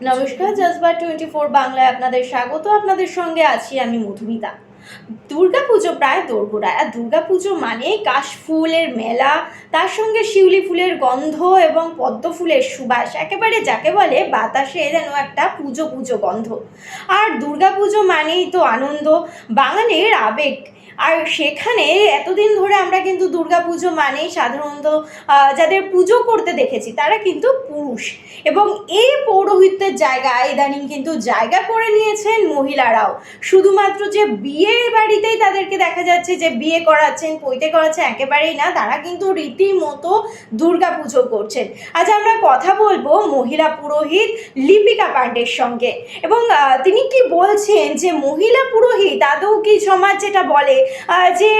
নমস্কার, জজবার 24 বাংলায় আপনাদের স্বাগত। আপনাদের সঙ্গে আছি আমি মধুমিতা। দুর্গাপুজো প্রায় দোরগোড়ায়। আর দুর্গাপুজো মানে কাশফুলের মেলা, তার সঙ্গে শিউলি ফুলের গন্ধ এবং পদ্ম ফুলের সুবাস, একেবারে যাকে বলে বাতাসে যেন একটা পুজো পুজো গন্ধ। আর দুর্গাপুজো মানেই তো আনন্দ, বাঙালির আবেগ। আর সেখানে এতদিন ধরে আমরা কিন্তু দুর্গাপুজো মানেই সাধারণত যাদের পুজো করতে দেখেছি তারা কিন্তু পুরুষ, এবং এই পৌরোহিত্যের জায়গায় ইদানিং কিন্তু জায়গা করে নিয়েছেন মহিলারাও। শুধুমাত্র যে বিয়ের বাড়িতেই তাদেরকে দেখা যাচ্ছে যে বিয়ে করাচ্ছেন, পৈতে করাচ্ছেন, একেবারেই না, তারা কিন্তু রীতিমতো দুর্গা পুজো করছেন। আজ আমরা কথা বলবো মহিলা পুরোহিত লিপিকা পাণ্ডের সঙ্গে, এবং তিনি কি বলছেন যে মহিলা পুরোহিত আদৌ কি সমাজ যেটা বলে যে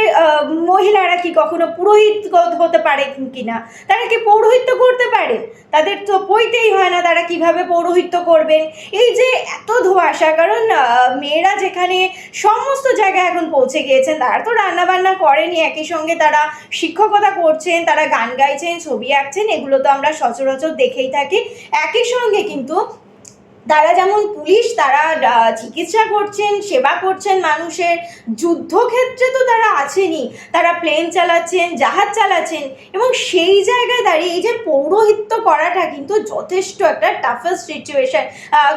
মহিলারা কি কখনো পুরোহিত হতে পারে কিনা, তারা কি পৌরোহিত্য করতে পারে, তাদের তো পৈতেই হয় না, তারা কিভাবে পৌরোহিত্য করবেন। এই যে এত ধোঁয়াশা, কারণ মেয়েরা যেখানে সমস্ত জায়গায় এখন পৌঁছে গিয়েছেন, তারা তো রান্নাবান্না করেনি, একই সঙ্গে তারা শিক্ষকতা করছেন, তারা গান গাইছেন, ছবি আঁকছেন, এগুলো তো আমরা সচরাচর দেখেই থাকি। একই সঙ্গে কিন্তু তারা যেমন পুলিশ, তারা চিকিৎসা করছেন, সেবা করছেন মানুষের, যুদ্ধক্ষেত্রে তো তারা আছেনই, তারা প্লেন চালাচ্ছেন, জাহাজ চালাচ্ছেন, এবং সেই জায়গায় দাঁড়িয়ে এই যে পৌরোহিত্য করাটা কিন্তু যথেষ্ট একটা টাফেস্ট সিচুয়েশন।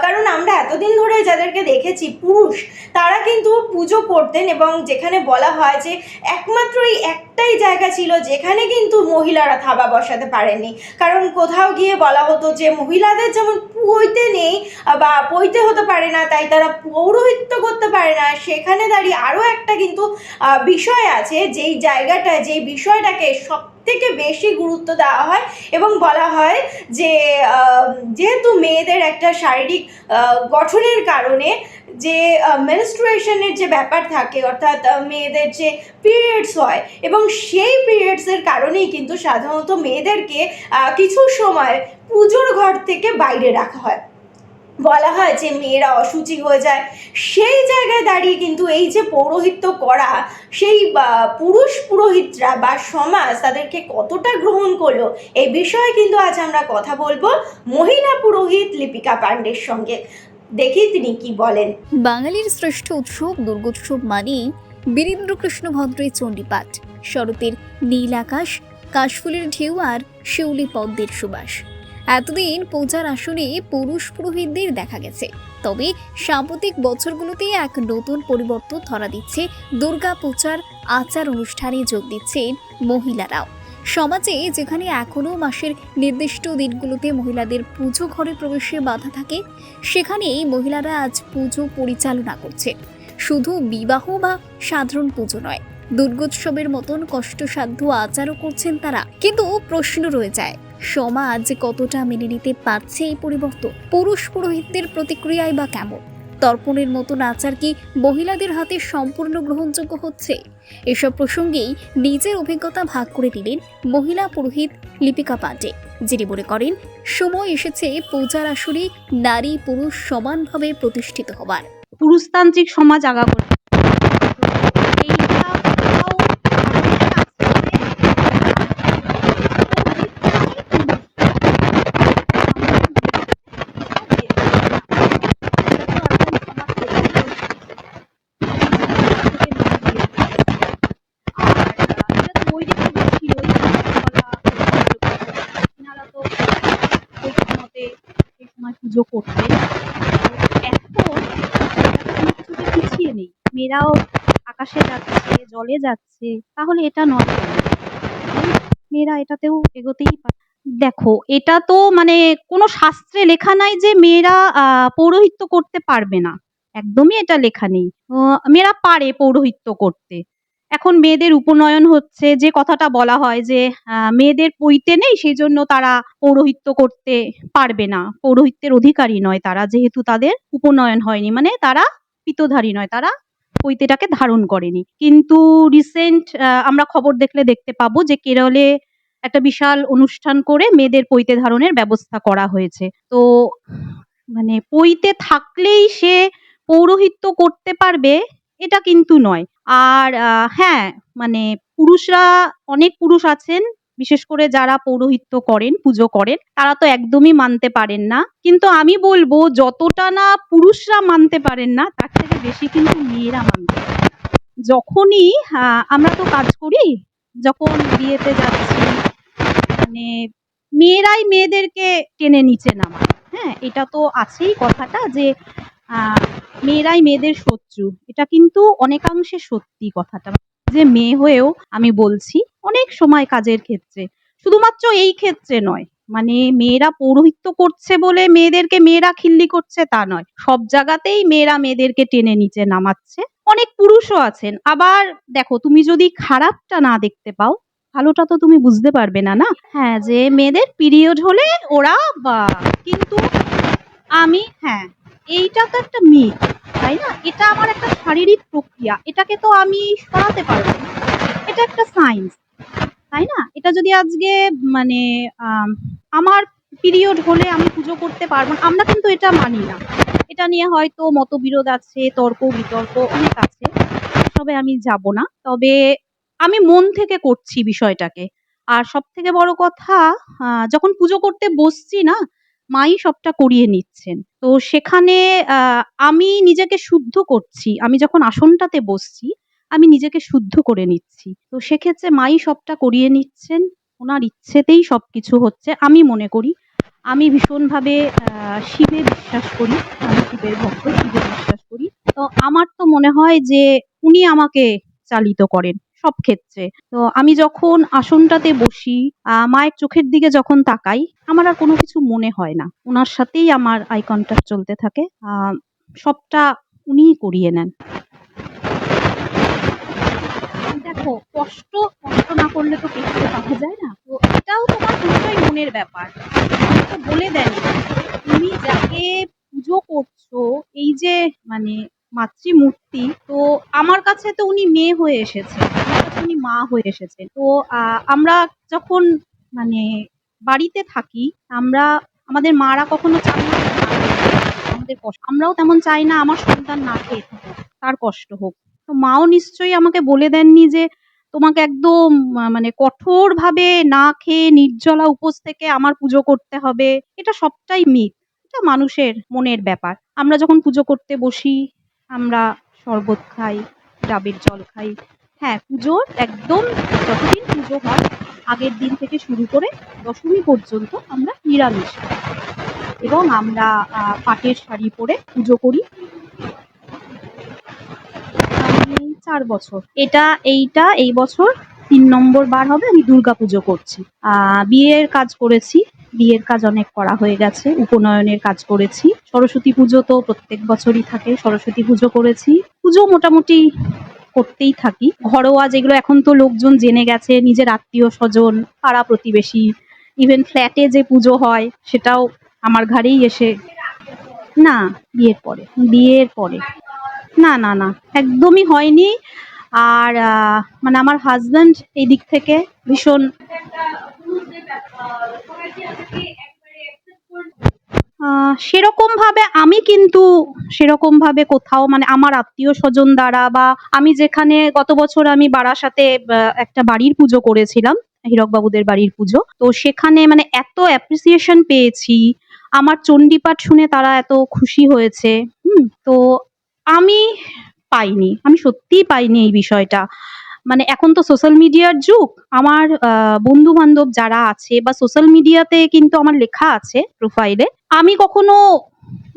কারণ আমরা এতদিন ধরে যাদেরকে দেখেছি পুরুষ, তারা কিন্তু পুজো করতেন, এবং যেখানে বলা হয় যে একমাত্র এই একটাই জায়গা ছিল যেখানে কিন্তু মহিলারা থাবা বসাতে পারেননি, কারণ কোথাও গিয়ে বলা হতো যে মহিলাদের যেমন পৈতে নেই বা পৈতে হতে পারে না, তাই তারা পৌরোহিত্য করতে পারে না। সেখানে দাঁড়িয়ে আরও একটা কিন্তু বিষয় আছে, যেই জায়গাটায় যেই বিষয়টাকে সব থেকে বেশি গুরুত্ব দেওয়া হয়, এবং বলা হয় যে যেহেতু মেয়েদের একটা শারীরিক গঠনের কারণে যে মেনস্ট্রুয়েশনের যে ব্যাপার থাকে, অর্থাৎ মেয়েদের যে পিরিয়ডস হয়, এবং সেই পিরিয়ডসের কারণেই কিন্তু সাধারণত মেয়েদেরকে কিছু সময় পুজোর ঘর থেকে বাইরে রাখা হয়, বলা হয় যে মেয়েরা অশুচি হয়ে যায়। সেই জায়গায় দাঁড়িয়ে কিন্তু এই যে পৌরোহিত্য করা, সেই পুরুষ পুরোহিতরা বা সমাজ তাদেরকে কতটা গ্রহণ করলো, এই বিষয়ে কিন্তু আজ আমরা কথা বলবো মহিলা পুরোহিত লিপিকা পাণ্ডের সঙ্গে। দেখি তিনি কি বলেন। বাঙালির শ্রেষ্ঠ উৎসব দুর্গোৎসব মানেই বীরেন্দ্রকৃষ্ণ ভদ্রের চণ্ডীপাঠ, শরতের নীল আকাশ, কাশফুলের ঢেউ আর শিউলি পদ্মের সুবাস। এতদিন পূজার আসরে পুরুষ পুরোহিতদের দেখা গেছে, তবে সাম্প্রতিক বছরগুলোতে এক নতুন পরিবর্তন ধরা দিচ্ছে। দুর্গা পূজার আচার অনুষ্ঠানে যোগ দিচ্ছেন মহিলারাও। সমাজে যেখানে এখনও মাসের নির্দিষ্ট দিনগুলোতে মহিলাদের পুজো ঘরে প্রবেশে বাধা থাকে, সেখানেই মহিলারা আজ পুজো পরিচালনা করছে। শুধু বিবাহ বা সাধারণ পুজো নয়, দুর্গোৎসবের মতন কষ্টসাধ্য আচারও করছেন তারা। কিন্তু প্রশ্ন রয়ে যায়, সমাজ কতটা মেনে নিতে পারছে এই পরিবর্তন? পুরুষ পুরোহিতদের প্রতিক্রিয়ায় বা কেমন? তর্পণের মতন আচার কি মহিলাদের হাতে সম্পূর্ণ গ্রহণযোগ্য হচ্ছে? এসব প্রসঙ্গেই নিজের অভিজ্ঞতা ভাগ করে দিলেন মহিলা পুরোহিত লিপিকা পাণ্ডে, যিনি মনে করেন সময় এসেছে পূজার আসরে নারী পুরুষ সমানভাবে প্রতিষ্ঠিত হবার। পুরুষতান্ত্রিক সমাজ আগাগোড়া এইটা কোথাও পুজো করতে এখন পিছিয়ে নেই, মেয়েরাও আকাশে যাচ্ছে, জলে যাচ্ছে, তাহলে এটা নয় মেয়েরা এটাতেও এগোতেই পারে। দেখো, এটা তো মানে কোনো শাস্ত্রে লেখা নাই যে মেয়েরা পৌরোহিত্য করতে পারবে না, একদমই এটা লেখা নেই। মেয়েরা পারে পৌরোহিত্য করতে। এখন মেয়েদের উপনয়ন হচ্ছে, যে কথাটা বলা হয় যে মেয়েদের পৈতে নেই, সেই জন্য তারা পৌরোহিত্য করতে পারবে না, পৌরোহিত্যের অধিকারী নয় তারা, যেহেতু তাদের উপনয়ন হয়নি, মানে তারা পিতধারী নয়, তারা পৈতেটাকে ধারণ করেনি। কিন্তু রিসেন্ট আমরা খবর দেখলে দেখতে পাবো যে কেরলে একটা বিশাল অনুষ্ঠান করে মেয়েদের পৈতে ধারণের ব্যবস্থা করা হয়েছে। তো মানে পৈতে থাকলেই সে পৌরোহিত্য করতে পারবে এটা কিন্তু নয়। আর হ্যাঁ, মানে পুরুষরা, অনেক পুরুষ আছেন বিশেষ করে যারা পৌরোহিত্য করেন, পুজো করেন, তারা তো একদমই মানতে পারেন না। কিন্তু আমি বলবো যতটা না পুরুষরা মানতে পারেন না, তার থেকে বেশি কিন্তু মেয়েরা মানতে পারেন না। যখনই আমরা তো কাজ করি, যখন বিয়েতে যাচ্ছি, মানে মেয়েরাই মেয়েদেরকে টেনে নিচে নামায়। হ্যাঁ, এটা তো আছেই কথাটা যে আহ, মেয়েরাই মেয়েদের শত্রু। এটা কিন্তু অনেকাংশে সত্যি কথাটা। যে মেয়ে হয়েও আমি বলছি, অনেক সময় কাজের ক্ষেত্রে, শুধুমাত্র এই ক্ষেত্রে নয়, মানে মেয়েরা পৌরোহিত্য করছে বলে মেয়েদেরকে মেয়েরা খিল্লি করছে তা নয়, সব জায়গাতেই মেয়েরা মেয়েদেরকে টেনে নিচে নামাচ্ছে। অনেক পুরুষও আছেন। আবার দেখো, তুমি যদি খারাপটা না দেখতে পাও, ভালোটা তো তুমি বুঝতে পারবে না, না? হ্যাঁ, যে মেয়েদের পিরিয়ড হলে ওরা বা, কিন্তু হ্যাঁ, এইটা তো একটা মিথ, তাই না? এটা আমার একটা শারীরিক প্রক্রিয়া, এটাকে তো আমি সরাতে পারবো না। এটা একটা সায়েন্স, তাই না? এটা যদি আজকে মানে আম, আমার পিরিয়ড হলে আমি পুজো করতে পারবো না, আমরা কিন্তু এটা মানি না। এটা নিয়ে হয়তো মতবিরোধ আছে, তর্ক বিতর্ক অনেক আছে, সবে আমি যাব না। তবে আমি মন থেকে করছি বিষয়টাকে। আর সব থেকে বড় কথা, যখন পুজো করতে বসছি না, মাই সবটা করিয়ে নিচ্ছেন। তো সেখানে আমি নিজেকে শুদ্ধ করছি। আমি যখন আসনটাতে বসছি, আমি নিজেকে শুদ্ধ করে নিচ্ছি। তো সেক্ষেত্রে মাই সবটা করিয়ে নিচ্ছেন। ওনার ইচ্ছেতেই সবকিছু হচ্ছে আমি মনে করি। আমি ভীষণভাবে শিবে বিশ্বাস করি। আমি শিবের ভক্ত, শিবে বিশ্বাস করি। তো আমার তো মনে হয় যে উনি আমাকে চালিত করেন সব ক্ষেত্রে। তো আমি যখন আসনটাতে বসি, মায়ের চোখের দিকে যখন তাকাই, আমার আর কোনো কিছু মনে হয় না। উনার সাথেই আমার আই কন্টাক্ট চলতে থাকে। সবটা উনিই করিয়ে নেন। দেখো, কষ্ট কষ্ট না করলে তো পেটে পাওয়া যায় না। তো এটাও তোমার পুরোটাই মনের ব্যাপার। উনি তো বলে দেন, তুমি যাকে পুজো করছো, এই যে মানে মাতৃমূর্তি, তো আমার কাছে তো উনি মেয়ে হয়ে এসেছে, আমার কাছে উনি মা হয়ে এসেছে। তো আমরা যখন মানে বাড়িতে থাকি, আমরা আমাদের মারা কখনো চান না যে আমাদের কষ্ট, আমরাও তেমন চাই না আমার সন্তান না খেয়ে থাকুক, তার কষ্ট হোক। তো মাও নিশ্চয়ই আমাকে বলে দেননি যে তোমাকে একদম মানে কঠোরভাবে না খেয়ে নির্জলা উপোস থেকে আমার পুজো করতে হবে। এটা সবটাই মিথ। এটা মানুষের মনের ব্যাপার। আমরা যখন পুজো করতে বসি, আমরা শরবত খাই, ডাবের জল খাই। হ্যাঁ, পুজোর একদম যতদিন পুজো হয়, আগের দিন থেকে শুরু করে দশমী পর্যন্ত আমরা নিরামিষ খাই। এবং আমরা পাটের শাড়ি পরে পুজো করি। আমি ৪ বছর। এই বছর ৩ নম্বর বার হবে আমি দুর্গাপুজো করছি। বিয়ের কাজ করেছি। বিয়ের কাজ অনেক করা হয়ে গেছে। উপনয়নের কাজ করেছি। সরস্বতী পুজো তো প্রত্যেক বছরই থাকে। সরস্বতী পুজো করেছি। পুজো মোটামুটি করতেই থাকি। ঘরোয়া যেগুলো এখন তো লোকজন জেনে গেছে, নিজের আত্মীয়-স্বজন, পাড়া-প্রতিবেশী, ইভেন ফ্ল্যাটে যে পুজো হয় সেটাও আমার ঘাড়েই এসে। না, বিয়ের পরে। বিয়ের পরে। না, না, না, একদমই হয়নি। আর মানে আমার হাসব্যান্ড এই দিক থেকে ভীষণ সেরকমভাবে আমি কিন্তু সেরকমভাবে কোথাও মানে আমার আত্মীয়-স্বজন দ্বারা বা আমি যেখানে গত বছর আমি বারাসাতে একটা বাড়ির পুজো করেছিলাম, হীরকবাবুদের বাড়ির পুজো। তো সেখানে মানে এত অ্যাপ্রিসিয়েশন পেয়েছি, আমার চণ্ডীপাঠ শুনে তারা এত খুশি হয়েছে। তো আমি পাইনি। আমি সত্যিই পাইনি এই বিষয়টা। মানে এখন তো সোশ্যাল মিডিয়ার যুগ। আমার বন্ধু-বান্ধব যারা আছে বা সোশ্যাল মিডিয়াতে কিন্তু আমার লেখা আছে প্রোফাইলে। আমি কখনো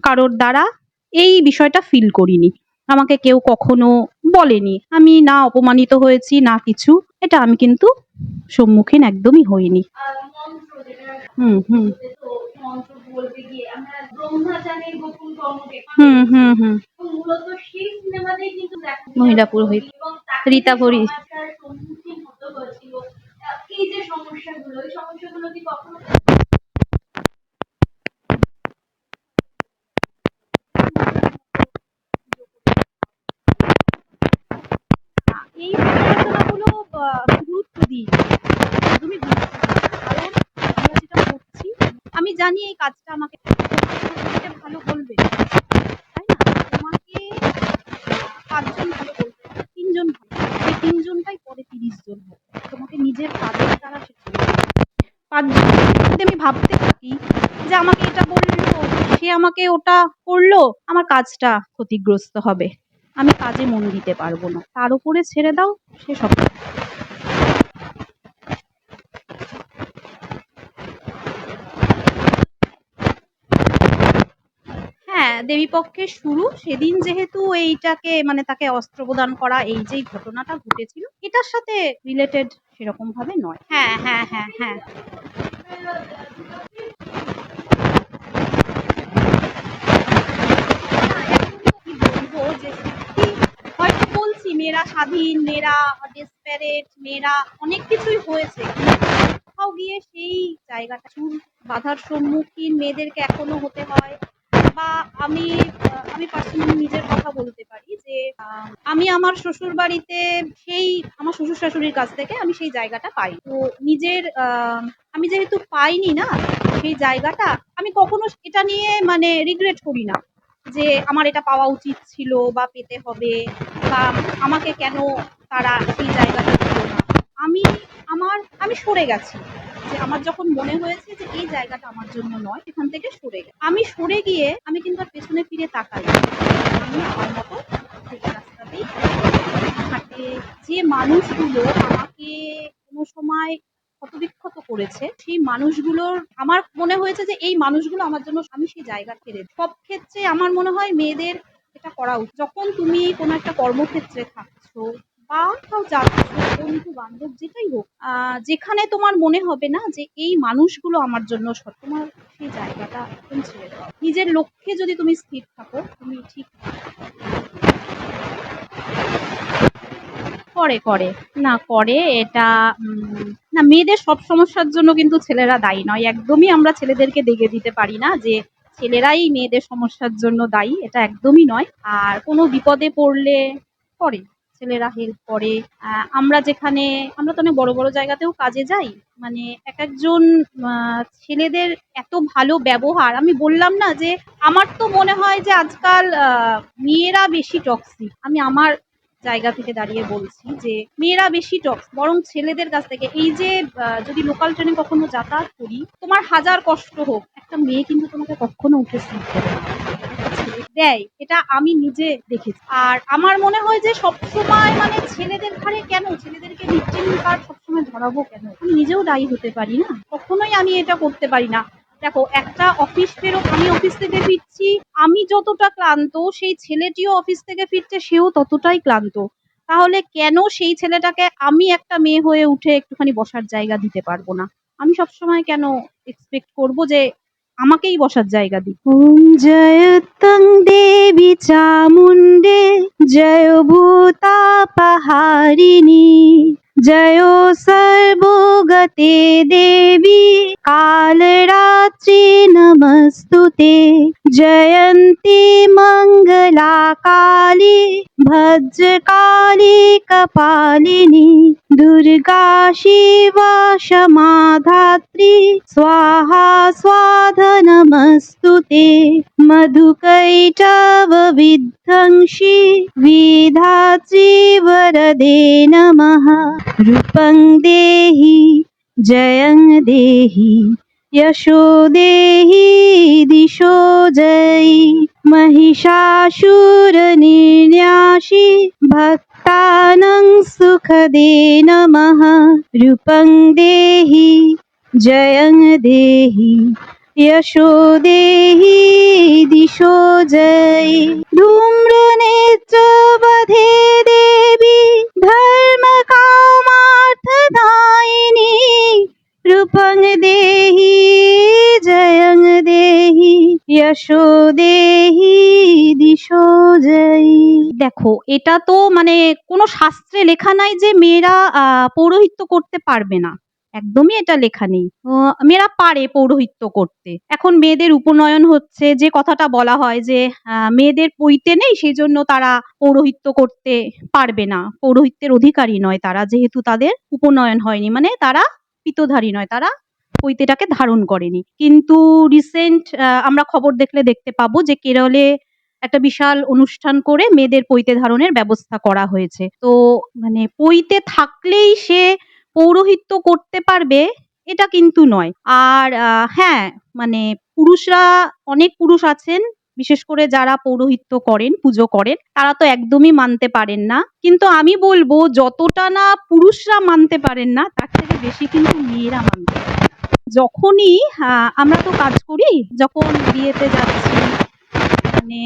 কারোর দ্বারা এই বিষয়টা ফিল করিনি। আমাকে কেউ কখনো বলেনি। আমি না অপমানিত হয়েছি না কিছু। এটা আমি কিন্তু সম্মুখীন একদমই হইনি। হুম, হুম। হুম, হুম, হুম। মহিলা পুরোহিত রীতা ভরি। এই সমালোচনাগুলো গুরুত্ব দিই না। একদমই গুরুত্ব দিই না। কারণ আমরা যেটা করছি, আমি জানি এই কাজটা আমাকে আমাকে ভালো বলবে না, তাই না? তোমাকে ৫ জন ভালো বলবে না, ৩ জন ভালো। সেই ৩ জনটাই পরে ৩০ জন হবে। তোমাকে নিজের কাজের দ্বারা সেটা আমাকে ওটা করলো, আমার কাজটা ক্ষতিগ্রস্ত হবে, আমি কাজে মন দিতে পারবো না। তার উপরে ছেড়ে দাও, সে সব। হ্যাঁ, দেবীপক্ষের শুরু। সেদিন যেহেতু এইটাকে মানে তাকে অস্ত্র প্রদান করা, এই যে ঘটনাটা ঘটেছিল, এটার সাথে রিলেটেড সেরকম ভাবে নয়। হ্যাঁ, হ্যাঁ, হ্যাঁ, হ্যাঁ। কি বলবো যে সত্যি, হয়তো বলছি মেয়েরা স্বাধীন, মেয়েরা ডেসপারেট, মেয়েরা অনেক কিছুই হয়েছে, কিন্তু কোথাও গিয়ে সেই জায়গাটা চুল বাধার সম্মুখীন মেয়েদেরকে এখনো হতে হয়। বা আমি আমি পার্সোনালি নিজের কথা বলতে পারি যে আমি আমার শ্বশুর বাড়িতে সেই আমার শ্বশুর শাশুড়ির কাছ থেকে আমি সেই জায়গাটা পাই। তো নিজের আমি যেহেতু পাইনি না সেই জায়গাটা, আমি কখনো এটা নিয়ে মানে রিগ্রেট করি না যে আমার এটা পাওয়া উচিত ছিল বা পেতে হবে, বা আমাকে কেন তারা সেই জায়গাটা দিল না। আমি আমি সরে গেছি, যে আমার যখন মনে হয়েছে যে এই জায়গাটা আমার জন্য নয়, সেখান থেকে সরে গেছি। আমি সরে গিয়ে আমি কিন্তু আর পেছনে ফিরে তাকাই না। আমি আমার মতো সেই রাস্তাতেই হাঁটে। যে মানুষগুলো আমাকে কোনো সময় ক্ষতবিক্ষত করেছে, সেই মানুষগুলোর আমার মনে হয়েছে যে এই মানুষগুলো আমার জন্য, আমি সেই জায়গা ছেড়ে দিই। সব ক্ষেত্রে আমার মনে হয় মেয়েদের এটা করা উচিত। যখন তুমি কোনো একটা কর্মক্ষেত্রে থাকছো বা কোথাও যাচ্ছ, বন্ধু বান্ধব যেটাই হোক, যেখানে তোমার মনে হবে না যে এই মানুষগুলো আমার জন্য তোমার সেই জায়গাটা একদম ছেড়ে দাও। নিজের লক্ষ্যে যদি তুমি স্থির থাকো, তুমি ঠিক করে না করে এটা। না, মেয়েদের সব সমস্যার জন্য কিন্তু ছেলেরা দায়ী নয়। একদমই আমরা ছেলেদেরকে দেখে দিতে পারি না যে ছেলেরাই মেয়েদের সমস্যার জন্য দায়ী, এটা একদমই নয়। আর কোনো বিপদে পড়লে করে ছেলেরা হেল্প করে। আমরা তো অনেক বড় বড় জায়গাতেও কাজে যাই, মানে এক একজন ছেলেদের এত ভালো ব্যবহার। আমি বললাম না যে আমার তো মনে হয় যে আজকাল মেয়েরা বেশি টক্সিক। আমি আমার জায়গা থেকে দাঁড়িয়ে বলছি যে মেয়েরা বেশি বরং ছেলেদের কাছ থেকে। এই যে যদি লোকাল ট্রেনে কখনো যাতায়াত করি, তোমার হাজার কষ্ট হোক, একটা মেয়ে কিন্তু তোমাকে কখনো উঠে সিট দেবে না, একটা ছেলে দেয়। এটা আমি নিজে দেখেছি। আর আমার মনে হয় যে সবসময় মানে ছেলেদের ঘাড়ে কেন, ছেলেদেরকে ভিকটিম কার্ড সবসময় ধরাবো কেন? আমি নিজেও দায়ী হতে পারি না, কখনোই আমি এটা করতে পারি না। দেখো, একটা অফিস ফেরত, আমি অফিস থেকে ফিরছি, আমি যতটা ক্লান্ত সেই ছেলেটিও অফিস থেকে ফিরছে, সেও ততটাই ক্লান্ত। তাহলে কেন সেই ছেলেটাকে আমি একটা মেয়ে হয়ে উঠে একটুখানি বসার জায়গা দিতে পারবো না? আমি সবসময় কেন এক্সপেক্ট করবো যে আমাকেই বসার জায়গা দিই? ওম জয়তং দেবী চামুণ্ডে, জয় ভূতাপহারিণী, জয় সর্বগতে দেবী, কালরাত্রি নমস্তুতে, জয়ন্তি মঙ্গলা কালী, ভদ্রকালী কপালিনী, দুর্গা শিবা क्षमा धात्री, स्वाहा स्वाधा नमस्तुते, मधुकैटभ विध्वंसी, विधात्री वरदे नमः। रूपं देहि जयं देहि, यशो देहि दिशो जयि, महिषासुरनिर्नाशि, भक्तानां सुखदे नमः। रूपं देहि जयं देहि, यशो देहि दिशो जयि, धूम्रनेत्रवधे देवी, धर्मकामार्थदायिनी, रूपं देहि जयं देहि, यशो देहि दिशो जयि। দেখো, এটা তো মানে কোনো শাস্ত্রে লেখা নাই যে মেয়েরা পৌরোহিত্য করতে পারবে না, একদমই এটা লেখা নেই। মেয়েরা পারে পৌরোহিত্য করতে। এখন মেয়েদের উপনয়ন হচ্ছে, যে কথাটা বলা হয় যে মেয়েদের পৈতে নেই, সেই জন্য তারা পৌরোহিত্য করতে পারবে না, পৌরোহিত্যের অধিকারী নয় তারা, যেহেতু তাদের উপনয়ন হয়নি, মানে তারা পিতধারী নয়, তারা পৈতেটাকে ধারণ করেনি। কিন্তু রিসেন্ট আমরা খবর দেখলে দেখতে পাবো যে কেরলে একটা বিশাল অনুষ্ঠান করে মেয়েদের পৈতে ধারণের ব্যবস্থা করা হয়েছে। তো মানে পৈতে থাকলেই সে পৌরোহিত্য করতে পারবে, এটা কিন্তু নয়। আর হ্যাঁ, মানে পুরুষরা, অনেক পুরুষ আছেন বিশেষ করে যারা পৌরোহিত্য করেন, পুজো করেন, তারা তো একদমই মানতে পারেন না। কিন্তু আমি বলবো যতটা না পুরুষরা মানতে পারেন না, তার থেকে বেশি কিন্তু মেয়েরা মানতে পারেন। যখনই আমরা তো কাজ করি, যখন বিয়েতে যাচ্ছি, মানে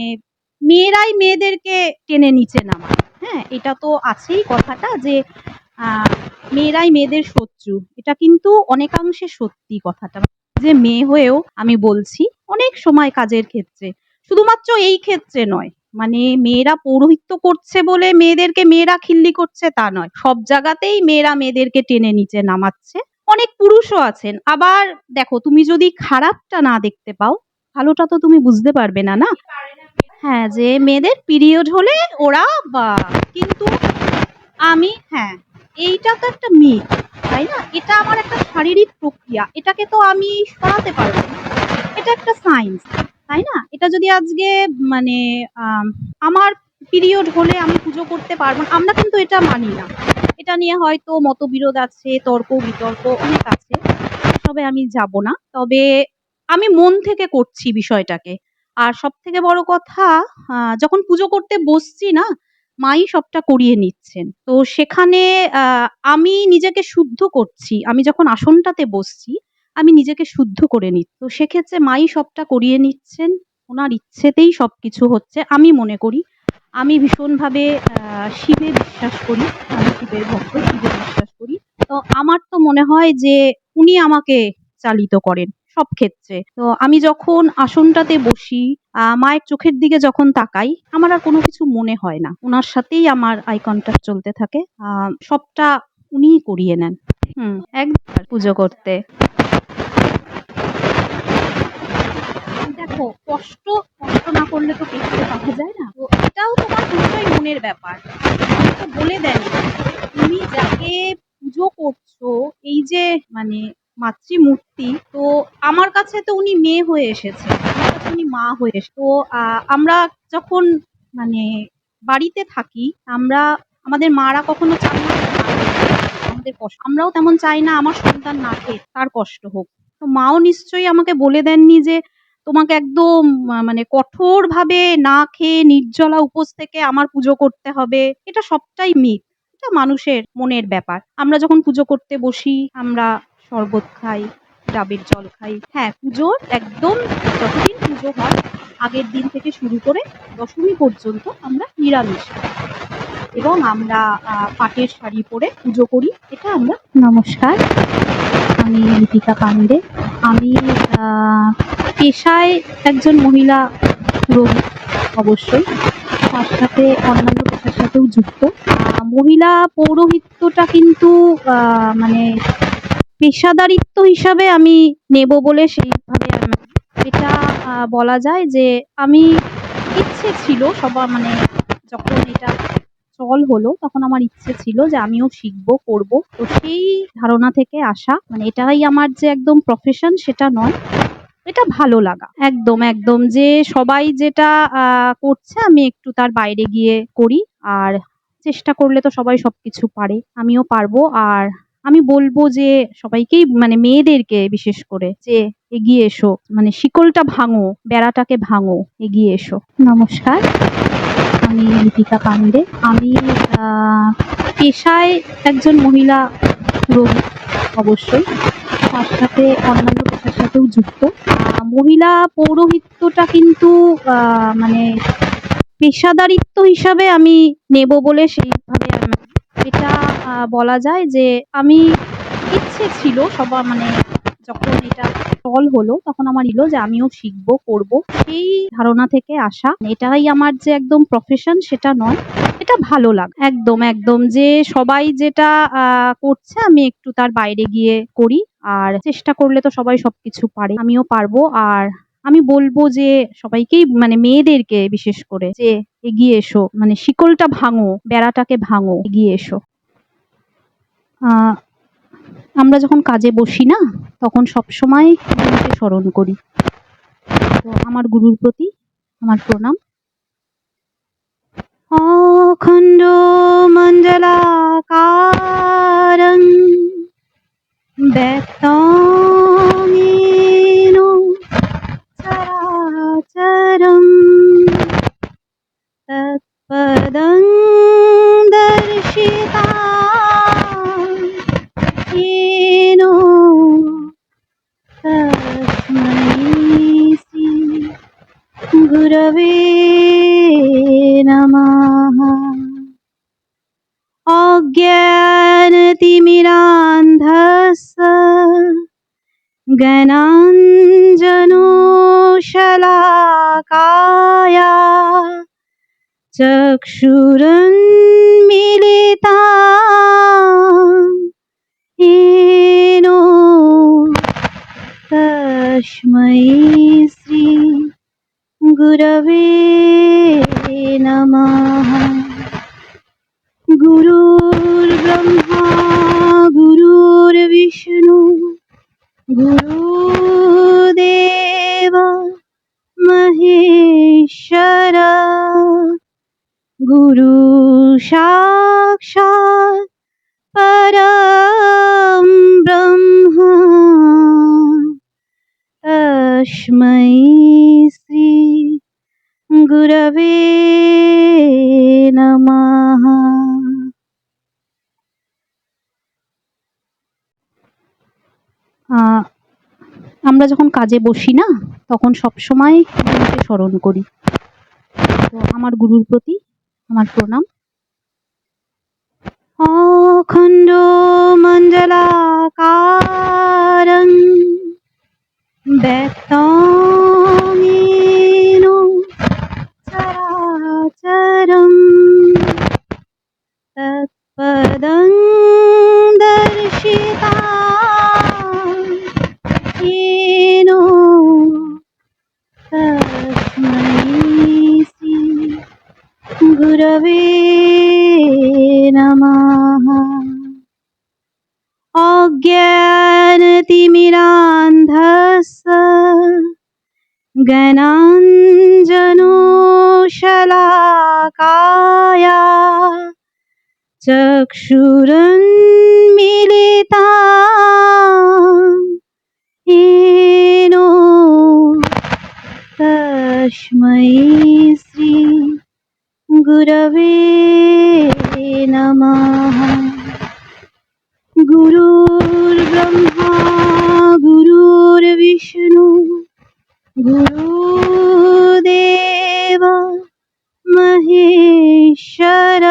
মেয়েরাই মেয়েদেরকে টেনে নিচে নামায়। হ্যাঁ, এটা তো আছেই কথাটা যে আহ, মেয়েরাই মেয়েদের শত্রু। এটা কিন্তু অনেকাংশে সত্যি কথাটা। যে মেয়ে হয়েও আমি বলছি, অনেক সময় কাজের ক্ষেত্রে, শুধুমাত্র এই ক্ষেত্রে নয়, মানে মেয়েরা পৌরোহিত্য করছে বলে মেয়েদেরকে মেয়েরা খিল্লি করছে তা নয়, সব জায়গাতেই মেয়েরা মেয়েদেরকে টেনে নিচে নামাচ্ছে। অনেক পুরুষও আছেন। আবার দেখো, তুমি যদি খারাপটা না দেখতে পাও, ভালোটা তো তুমি বুঝতে পারবে না, না? হ্যাঁ, যে মেয়েদের পিরিয়ড হলে ওরা বা, কিন্তু হ্যাঁ, এইটা তো একটা মিথ, তাই না? এটা আমার একটা শারীরিক প্রক্রিয়া, এটাকে তো আমি সরাতে পারবো না। এটা একটা সায়েন্স, তাই না? এটা যদি আজকে মানে আমার পিরিয়ড হলে আমি পুজো করতে পারবো না, আমরা কিন্তু এটা মানি না। এটা নিয়ে হয়তো মতবিরোধ আছে, তর্ক বিতর্ক অনেক আছে, তবে আমি যাব না। তবে আমি মন থেকে করছি বিষয়টাকে। আর সব থেকে বড় কথা, যখন পুজো করতে বসছি না, মাই সবটা করিয়ে নিচ্ছেন। তো সেখানে আমি নিজেকে শুদ্ধ করছি। আমি যখন আসনটাতে বসছি, আমি নিজেকে শুদ্ধ করে নিচ্ছি। তো সেক্ষেত্রে মাই সবটা করিয়ে নিচ্ছেন। ওনার ইচ্ছেতেই সবকিছু হচ্ছে আমি মনে করি। আমি ভীষণভাবে শিবে বিশ্বাস করি। আমি শিবের ভক্ত, শিবে বিশ্বাস করি। তো আমার তো মনে হয় যে উনি আমাকে চালিত করেন সব ক্ষেত্রে। তো আমি যখন আসনটাতে বসি, মায়ের চোখের দিকে যখন তাকাই, আমার আর কোনো কিছু মনে হয় না। উনার সাথেই আমার আই কনট্যাক্ট চলতে থাকে। সবটা উনিই করিয়ে নেন। একবার পুজো করতে। দেখো, কষ্ট কষ্ট না করলে তো পেতে পাওয়া যায় না। তো এটাও তোমার পুরোটাই মনের ব্যাপার। উনি তো বলে দেন, তুমি যাকে পুজো করছো, এই যে মানে মাতৃমূর্তি, তো আমার কাছে তো উনি মেয়ে হয়ে এসেছে, আমার কাছে উনি মা হয়ে এসে। তো আমরা যখন মানে বাড়িতে থাকি, আমরা, আমাদের মারা কখনো চান না যে আমাদের কষ্ট, আমরাও তেমন চাই না আমার সন্তান না খেয়ে তার কষ্ট হোক। তো মাও নিশ্চয়ই আমাকে বলে দেননি যে তোমাকে একদম মানে কঠোরভাবে না খেয়ে নির্জলা উপোস থেকে আমার পুজো করতে হবে। এটা সবটাই মিথ। এটা মানুষের মনের ব্যাপার। আমরা যখন পুজো করতে বসি, আমরা শরবত খাই, ডাবের জল খাই। হ্যাঁ, পুজোর একদম যতদিন পুজো হয়, আগের দিন থেকে শুরু করে দশমী পর্যন্ত আমরা নিরামিষ খাই এবং আমরা পাটের শাড়ি পরে পুজো করি। এটা আমরা। নমস্কার, আমি লিপিকা পান্ডে। আমি পেশায় একজন মহিলা পুরোহিত, অবশ্যই। তার সাথে অন্যান্য পেশার সাথেও যুক্ত। মহিলা পৌরোহিত্যটা কিন্তু মানে পেশাদারিত্ব হিসাবে আমি নেব বলে সেইভাবে এটা বলা যায় যে আমি, ইচ্ছে ছিল সবার, মানে যখন এটা চল হলো তখন আমার ইচ্ছে ছিল যে আমিও শিখবো, করব। তো সেই ধারণা থেকে আসা, মানে এটাই আমার যে একদম প্রফেশন সেটা নয়, এটা ভালো লাগা। একদম, একদম, যে সবাই যেটা করছে আমি একটু তার বাইরে গিয়ে করি। আর চেষ্টা করলে তো সবাই সবকিছু পারে, আমিও পারবো। আর আমি বলবো যে সবাইকেই, মানে মেয়েদেরকে বিশেষ করে, যে এগিয়ে এসো, মানে শিকলটা ভাঙো, বেড়াটাকে ভাঙো, এগিয়ে এসো। নমস্কার, আমি লিপিকা পান্ডে। আমি পেশায় একজন মহিলা পুরোহিত, অবশ্যই। তার সাথে অন্যান্য পেশার সাথেও যুক্ত। মহিলা পৌরোহিত্যটা কিন্তু মানে পেশাদারিত্ব হিসাবে আমি নেব বলে সেইভাবে এটা বলা যায় যে আমি, ইচ্ছে ছিল সবার, মানে যখন এটা চল হলো তখন আমার যে আমিও শিখবো, করব। সেই ধারণা থেকে আসা, এটাই আমার যে একদম প্রফেশন সেটা নয়, এটা ভালো লাগা। একদম, একদম, যে সবাই যেটা করছে আমি একটু তার বাইরে গিয়ে করি। আর চেষ্টা করলে তো সবাই সবকিছু পারে, আমিও পারবো। আর আমি বলবো যে সবাইকেই, মানে মেয়েদেরকে বিশেষ করে, যে এগিয়ে এসো, মানে শিকলটা ভাঙো, বেড়াটাকে ভাঙো, এগিয়ে এসো। আমরা যখন কাজে বসি না, তখন সবসময় গুরুকে স্মরণ করি। তো আমার গুরুর প্রতি আমার প্রণাম। অখণ্ড মণ্ডলাকারং ব্যক্তং गुरवे नमः। अज्ञानतिमिरान्धस्य ज्ञानाञ्जनशलाकाया चक्षुरुन्मीलितं येन तस्मै श्री गुरवे नमः। गुरुर्ब्रह्मा गुरुर्विष्णु गुरुदेव महेश्वर गुरु साक्षात् परं ब्रह्म तस्मै श्री गुरवे नमः। আমরা যখন কাজে বসি না, তখন সবসময় গুরুকে স্মরণ করি। তো আমার গুরুর প্রতি আমার প্রণাম। অখণ্ড মণ্ডলাকারং ব্যক্তং येन চরাচরম তৎপদং দর্শিতাং येन तस्मै श्री गुरवे नमः। अज्ञानतिमिरान्धस्य ज्ञानाञ्जनशलाकाया चक्षुरुन्मीलितं येन तस्मै श्री गुरवे नमः। गुरुर्ब्रह्मा गुरुर्विष्णु गुरुदेव महेश्वर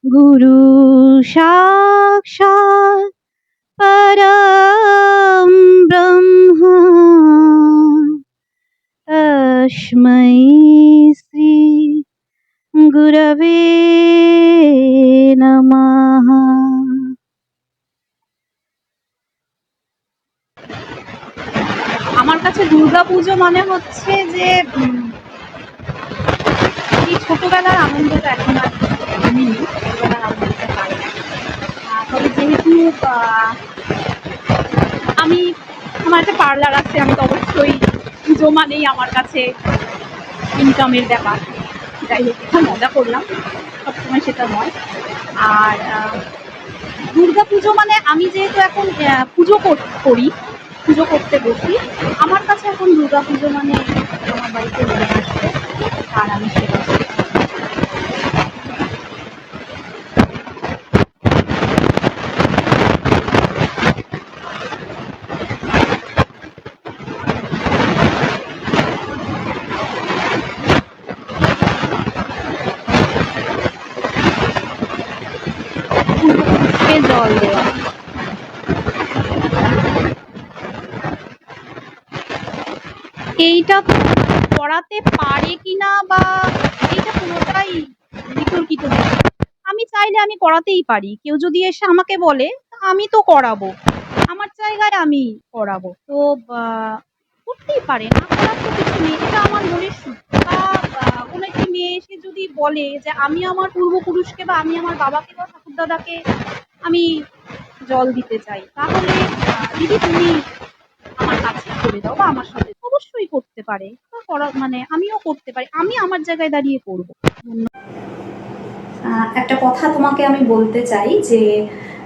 गुरु साक्षात् परं ब्रह्म तस्मै श्री गुरवे नमः। আমার কাছে দুর্গাপুজো মানে হচ্ছে যে এই ছোটবেলার আনন্দটা এখন আর আমি নেই, ছোটবেলার আনন্দটা পাই না। তবে যেহেতু আমি আমার একটা পার্লার আছে, আমি তো অবশ্যই পুজো মানেই আমার কাছে ইনকামের ব্যাপার। যাই হোক, একটু মজা করলাম, সবসময় সেটা নয়। আর দুর্গা পুজো মানে আমি যেহেতু এখন পুজো করি, পুজো করতে বসি, আমার কাছে এখন দুর্গা পুজো মানে আমার বাড়িতে নিয়ে আসবে আর আমি সেটা করি। জল দেওয়া, এইটা করাতে পারে কিনা বা এইটা পুরোটাই বিতর্কিত বিষয়। আমি চাইলে আমি করাতেই পারি, কেউ যদি এসে আমাকে বলে আমি তো করাবো, আমার জায়গায় আমি করাবো, তো করতেই পারে, না করার তো কিছু নেই। এটা আমার মনের সুখ। বা কোনো একটি মেয়ে এসে যদি বলে যে আমি আমার পূর্বপুরুষকে বা আমি আমার বাবাকে বা ঠাকুরদাদাকে আমি জল দিতে চাই, তাহলে দিদি তুমি আমার কাছে করে দাও বা আমার সাথে, অবশ্যই করতে পারে বা করা মানে আমিও করতে পারি, আমি আমার জায়গায় দাঁড়িয়ে করবো। একটা কথা তোমাকে আমি বলতে চাই যে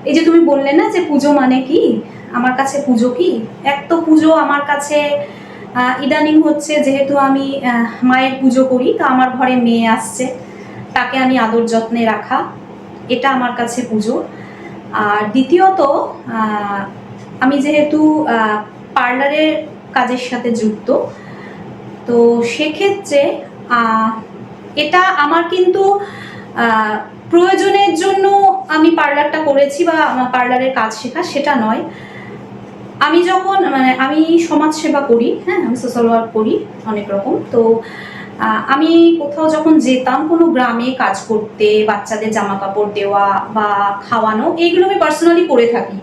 এই যে তুমি বললে না যে পুজো মানে কি, আমার কাছে পুজো কি, এক তো পুজো আমার কাছে ইদানিং হচ্ছে, যেহেতু আমি মায়ের পুজো করি, তো আমার ঘরে মেয়ে আসছে, তাকে আমি আদর যত্নে রাখা, এটা আমার কাছে পুজো। আর দ্বিতীয়ত আমি যেহেতু পার্লারের কাজের সাথে যুক্ত, তো সেক্ষেত্রে এটা আমার কিন্তু প্রয়োজনের জন্য আমি পার্লারটা করেছি বা আমার পার্লারের কাজ শেখা সেটা নয়। আমি যখন আমি সমাজ সেবা করি, হ্যাঁ, আমি সোশ্যাল ওয়ার্ক করি অনেক রকম। তো আমি কোথাও যখন যেতাম কোনো গ্রামে কাজ করতে, বাচ্চাদের জামা কাপড় দেওয়া বা খাওয়ানো, এইগুলো আমি পার্সোনালি করে থাকি,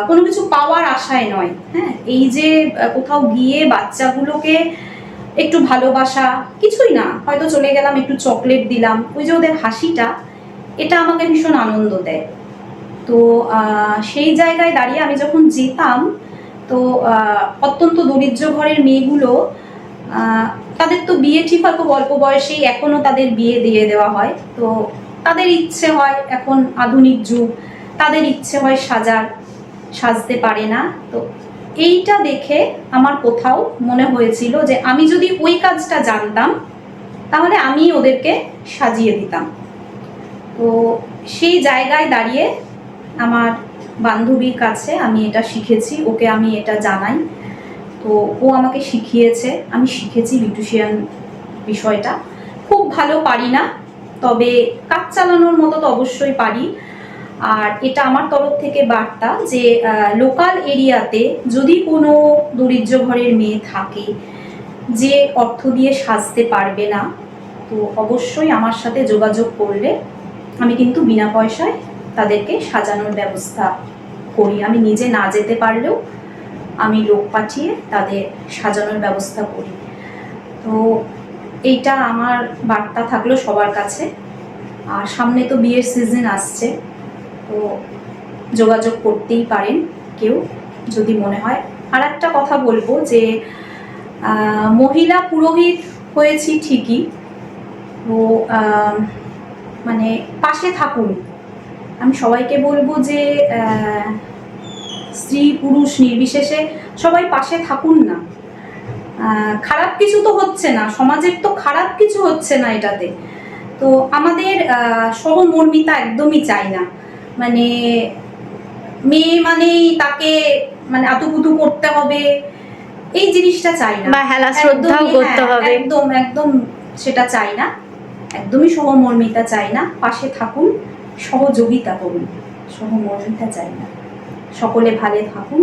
কোনো কিছু পাওয়ার আশায় নয়। হ্যাঁ, এই যে কোথাও গিয়ে বাচ্চাগুলোকে একটু ভালোবাসা, কিছুই না, হয়তো চলে গেলাম, একটু চকলেট দিলাম, ওই যে ওদের হাসিটা, এটা আমাকে ভীষণ আনন্দ দেয়। তো সেই জায়গায় দাঁড়িয়ে আমি যখন যেতাম, তো অত্যন্ত দরিদ্র ঘরের মেয়েগুলো, তাদের তো বিয়ে ঠিক হয় খুব অল্প বয়সেই, এখনও তাদের বিয়ে দিয়ে দেওয়া হয়। তো তাদের ইচ্ছে হয়, এখন আধুনিক যুগ, তাদের ইচ্ছে হয় সাজতে পারে না। তো এইটা দেখে আমার কোথাও মনে হয়েছিল যে আমি যদি ওই কাজটা জানতাম তাহলে আমি ওদেরকে সাজিয়ে দিতাম। তো সেই জায়গায় দাঁড়িয়ে আমার বান্ধবীর কাছে আমি এটা শিখেছি, ওকে আমি এটা জানাই। তো ও আমাকে শিখিয়েছে, আমি শিখেছি বিউটিশিয়ান বিষয়টা। খুব ভালো পারি না, তবে কাজ চালানোর মতো তো অবশ্যই পারি। আর এটা আমার তরফ থেকে বার্তা যে লোকাল এরিয়াতে যদি কোনো দরিদ্র ঘরের মেয়ে থাকে যে অর্থ দিয়ে সাজতে পারবে না, তো অবশ্যই আমার সাথে যোগাযোগ করলে আমি কিন্তু বিনা পয়সায় তাদেরকে সাজানোর ব্যবস্থা করি। আমি নিজে না যেতে পারলেও আমি লোক পাঠিয়ে তাদের সাজানোর ব্যবস্থা করি। তো এইটা আমার বার্তা থাকলো সবার কাছে। আর সামনে তো বিয়ের সিজন আসছে, তো যোগাযোগ করতেই পারেন কেউ যদি মনে হয়। আর একটা কথা বলবো যে মহিলা পুরোহিত হয়েছি ঠিকই, তো পাশে থাকুন। আমি সবাইকে বলবো যে স্ত্রী পুরুষ নির্বিশেষে সবাই পাশে থাকুন না। খারাপ কিছু তো হচ্ছে না, সমাজের তো খারাপ কিছু হচ্ছে না এটাতে। তো আমাদের সহমর্মিতা একদমই চাই না। মেয়ে মানেই তাকে আতুপুতু করতে হবে, এই জিনিসটা চাই না, বা হেলা শ্রদ্ধাও করতে হবে, একদম একদম সেটা চাই না। একদমই সহমর্মিতা চাই না, পাশে থাকুন, সহযোগিতা করুন, সহমর্মিতা চাই না। সকলে ভালো থাকুন,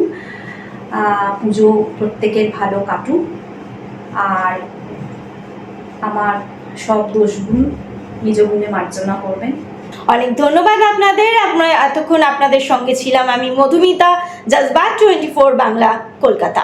পুজো প্রত্যেকের ভালো কাটুক, আর আমার সব দোষগুণ নিজ গুণে মার্জনা করবেন। অনেক ধন্যবাদ আপনাদের। এতক্ষণ আপনাদের সঙ্গে ছিলাম আমি মধুমিতা, জজবাত 24 বাংলা, কলকাতা।